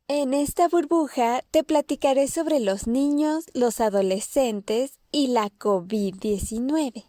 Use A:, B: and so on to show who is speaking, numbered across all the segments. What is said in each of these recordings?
A: En esta burbuja te platicaré sobre los niños, los adolescentes y la COVID-19.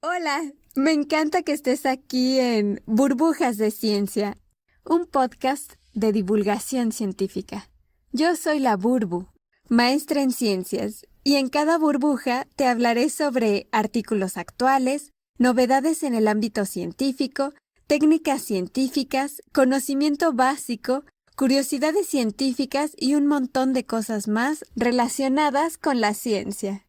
A: Hola, me encanta que estés aquí en Burbujas de Ciencia, un podcast de divulgación científica. Yo soy la Burbu, maestra en ciencias, y en cada burbuja te hablaré sobre artículos actuales, novedades en el ámbito científico, técnicas científicas, conocimiento básico, curiosidades científicas y un montón de cosas más relacionadas con la ciencia.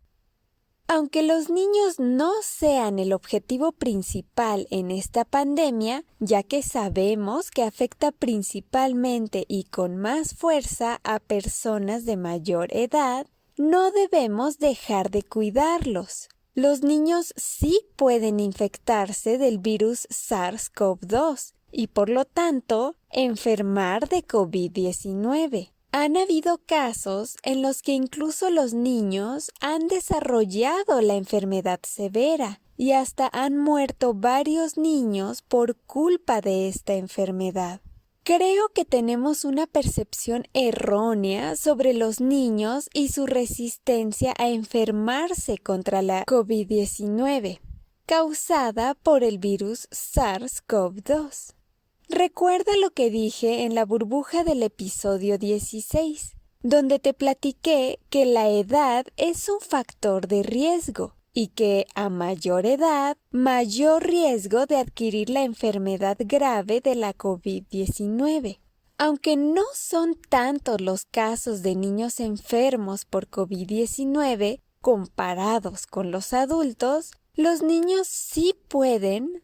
A: Aunque los niños no sean el objetivo principal en esta pandemia, ya que sabemos que afecta principalmente y con más fuerza a personas de mayor edad, no debemos dejar de cuidarlos. Los niños sí pueden infectarse del virus SARS-CoV-2 y por lo tanto enfermar de COVID-19. Han habido casos en los que incluso los niños han desarrollado la enfermedad severa y hasta han muerto varios niños por culpa de esta enfermedad. Creo que tenemos una percepción errónea sobre los niños y su resistencia a enfermarse contra la COVID-19, causada por el virus SARS-CoV-2. Recuerda lo que dije en la burbuja del episodio 16, donde te platiqué que la edad es un factor de riesgo y que a mayor edad, mayor riesgo de adquirir la enfermedad grave de la COVID-19. Aunque no son tantos los casos de niños enfermos por COVID-19 comparados con los adultos, los niños sí pueden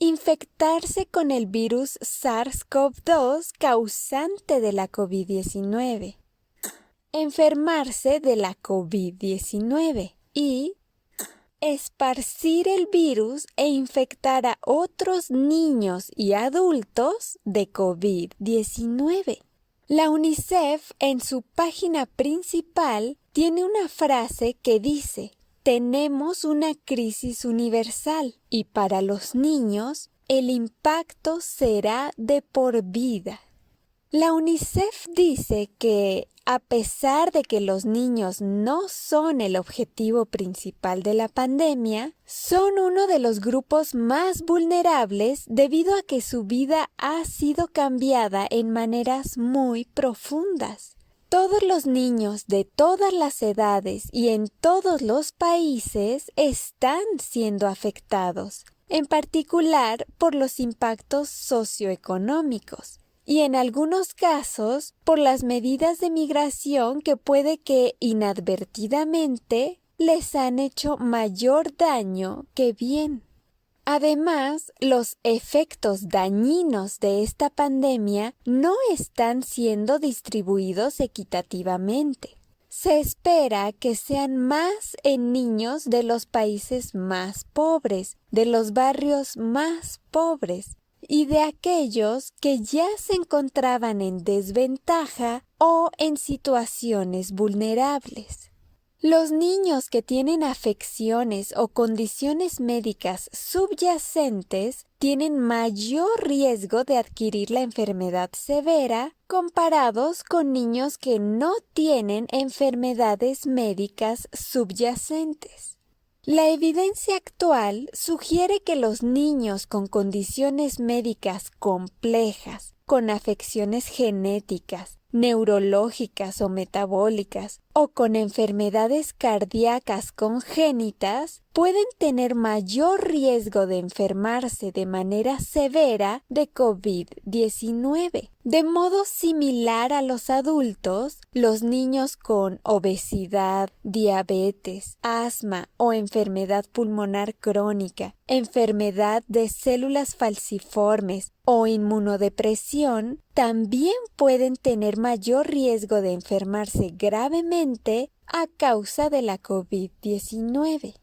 A: infectarse con el virus SARS-CoV-2 causante de la COVID-19, enfermarse de la COVID-19 y esparcir el virus e infectar a otros niños y adultos de COVID-19. La UNICEF en su página principal tiene una frase que dice: tenemos una crisis universal y para los niños el impacto será de por vida. La UNICEF dice que, a pesar de que los niños no son el objetivo principal de la pandemia, son uno de los grupos más vulnerables debido a que su vida ha sido cambiada en maneras muy profundas. Todos los niños de todas las edades y en todos los países están siendo afectados, en particular por los impactos socioeconómicos y en algunos casos por las medidas de migración que puede que inadvertidamente les han hecho mayor daño que bien. Además, los efectos dañinos de esta pandemia no están siendo distribuidos equitativamente. Se espera que sean más en niños de los países más pobres, de los barrios más pobres y de aquellos que ya se encontraban en desventaja o en situaciones vulnerables. Los niños que tienen afecciones o condiciones médicas subyacentes tienen mayor riesgo de adquirir la enfermedad severa comparados con niños que no tienen enfermedades médicas subyacentes. La evidencia actual sugiere que los niños con condiciones médicas complejas, con afecciones genéticas, neurológicas o metabólicas, o con enfermedades cardíacas congénitas, pueden tener mayor riesgo de enfermarse de manera severa de COVID-19. De modo similar a los adultos, los niños con obesidad, diabetes, asma o enfermedad pulmonar crónica, enfermedad de células falciformes o inmunodepresión también pueden tener mayor riesgo de enfermarse gravemente a causa de la COVID-19.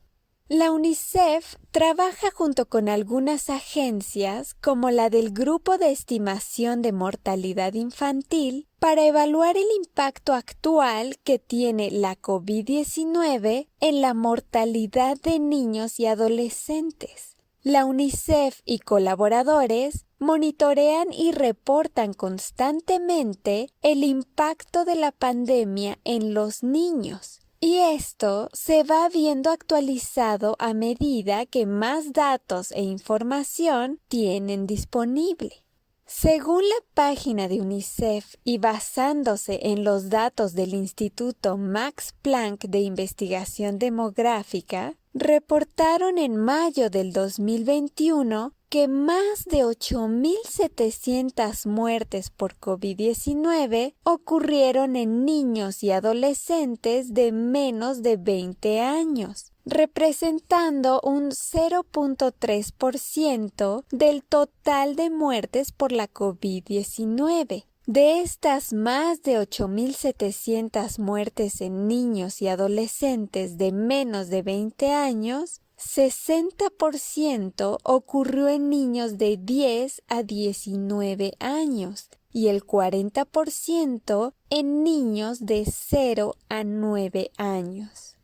A: La UNICEF trabaja junto con algunas agencias como la del Grupo de Estimación de Mortalidad Infantil para evaluar el impacto actual que tiene la COVID-19 en la mortalidad de niños y adolescentes. La UNICEF y colaboradores monitorean y reportan constantemente el impacto de la pandemia en los niños. Y esto se va viendo actualizado a medida que más datos e información tienen disponible. Según la página de UNICEF y basándose en los datos del Instituto Max Planck de Investigación Demográfica, reportaron en mayo del 2021 que más de 8.700 muertes por COVID-19 ocurrieron en niños y adolescentes de menos de 20 años, representando un 0.3% del total de muertes por la COVID-19. De estas más de 8.700 muertes en niños y adolescentes de menos de 20 años, 60% ocurrió en niños de 10 a 19 años y el 40% en niños de 0 a 9 años.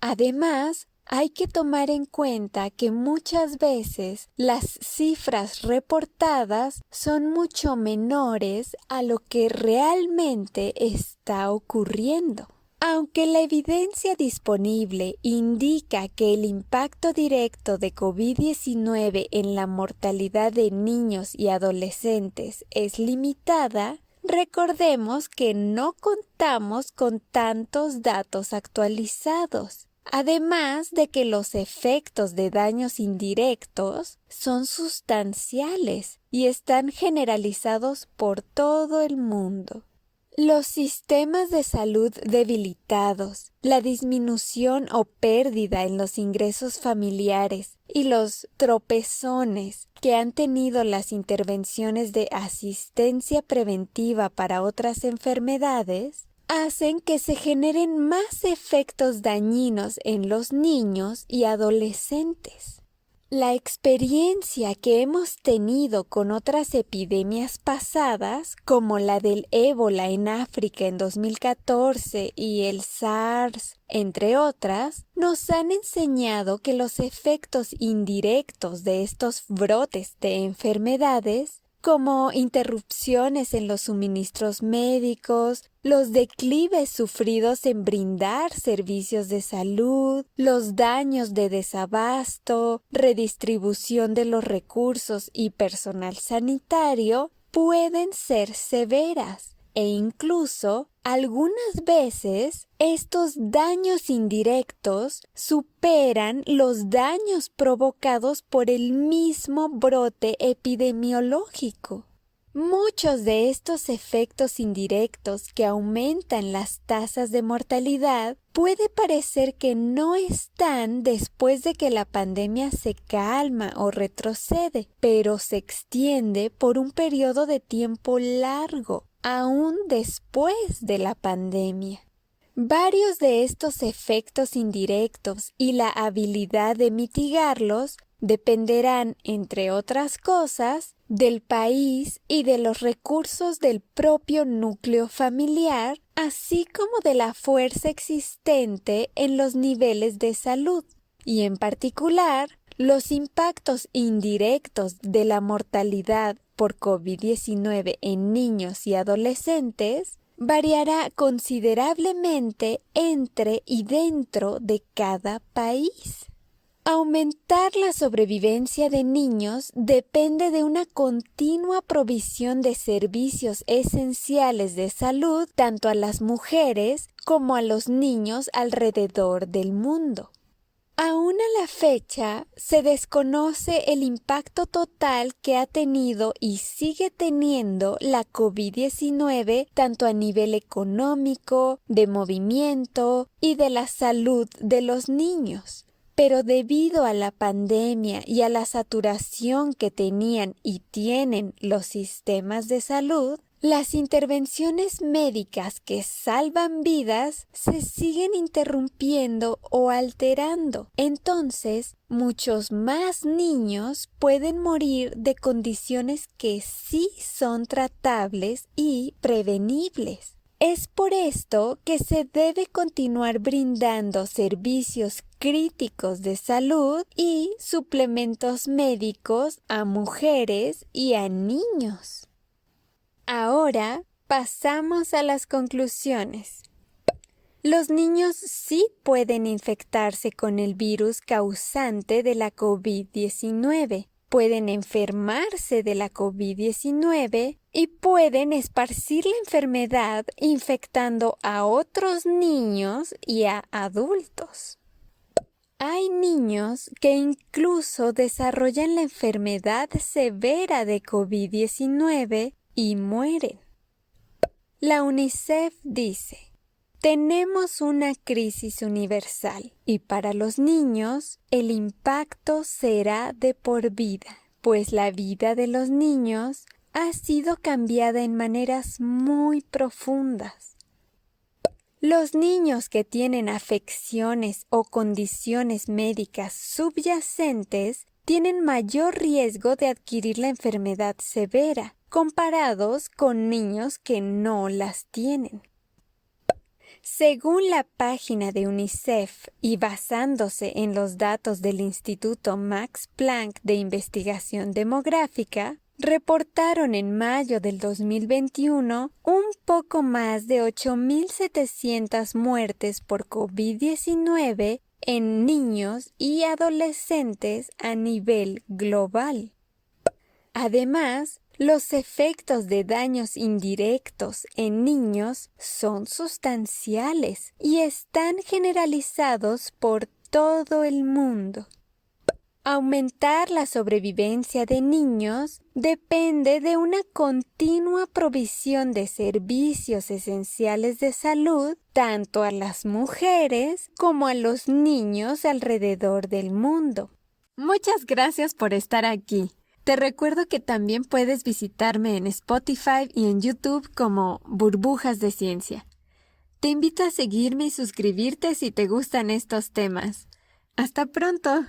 A: Además, hay que tomar en cuenta que muchas veces las cifras reportadas son mucho menores a lo que realmente está ocurriendo. Aunque la evidencia disponible indica que el impacto directo de COVID-19 en la mortalidad de niños y adolescentes es limitada, recordemos que no contamos con tantos datos actualizados. Además de que los efectos de daños indirectos son sustanciales y están generalizados por todo el mundo. Los sistemas de salud debilitados, la disminución o pérdida en los ingresos familiares y los tropezones que han tenido las intervenciones de asistencia preventiva para otras enfermedades hacen que se generen más efectos dañinos en los niños y adolescentes. La experiencia que hemos tenido con otras epidemias pasadas, como la del ébola en África en 2014 y el SARS, entre otras, nos han enseñado que los efectos indirectos de estos brotes de enfermedades, como interrupciones en los suministros médicos, los declives sufridos en brindar servicios de salud, los daños de desabasto, redistribución de los recursos y personal sanitario, pueden ser severas. E incluso, algunas veces, estos daños indirectos superan los daños provocados por el mismo brote epidemiológico. Muchos de estos efectos indirectos que aumentan las tasas de mortalidad puede parecer que no están después de que la pandemia se calma o retrocede, pero se extiende por un periodo de tiempo largo, aún después de la pandemia. Varios de estos efectos indirectos y la habilidad de mitigarlos dependerán, entre otras cosas, del país y de los recursos del propio núcleo familiar, así como de la fuerza existente en los niveles de salud, y en particular, los impactos indirectos de la mortalidad por COVID-19 en niños y adolescentes variará considerablemente entre y dentro de cada país. Aumentar la sobrevivencia de niños depende de una continua provisión de servicios esenciales de salud tanto a las mujeres como a los niños alrededor del mundo. Aún a la fecha, se desconoce el impacto total que ha tenido y sigue teniendo la COVID-19 tanto a nivel económico, de movimiento y de la salud de los niños. Pero debido a la pandemia y a la saturación que tenían y tienen los sistemas de salud, las intervenciones médicas que salvan vidas se siguen interrumpiendo o alterando. Entonces, muchos más niños pueden morir de condiciones que sí son tratables y prevenibles. Es por esto que se debe continuar brindando servicios críticos de salud y suplementos médicos a mujeres y a niños. Ahora pasamos a las conclusiones. Los niños sí pueden infectarse con el virus causante de la COVID-19, pueden enfermarse de la COVID-19 y pueden esparcir la enfermedad infectando a otros niños y a adultos. Hay niños que incluso desarrollan la enfermedad severa de COVID-19 y mueren. La UNICEF dice: tenemos una crisis universal y para los niños el impacto será de por vida, pues la vida de los niños ha sido cambiada en maneras muy profundas. Los niños que tienen afecciones o condiciones médicas subyacentes tienen mayor riesgo de adquirir la enfermedad severa, comparados con niños que no las tienen. Según la página de UNICEF y basándose en los datos del Instituto Max Planck de Investigación Demográfica, reportaron en mayo del 2021 un poco más de 8.700 muertes por COVID-19 en niños y adolescentes a nivel global. Además, los efectos de daños indirectos en niños son sustanciales y están generalizados por todo el mundo. Aumentar la sobrevivencia de niños depende de una continua provisión de servicios esenciales de salud tanto a las mujeres como a los niños alrededor del mundo. Muchas gracias por estar aquí. Te recuerdo que también puedes visitarme en Spotify y en YouTube como Burbujas de Ciencia. Te invito a seguirme y suscribirte si te gustan estos temas. ¡Hasta pronto!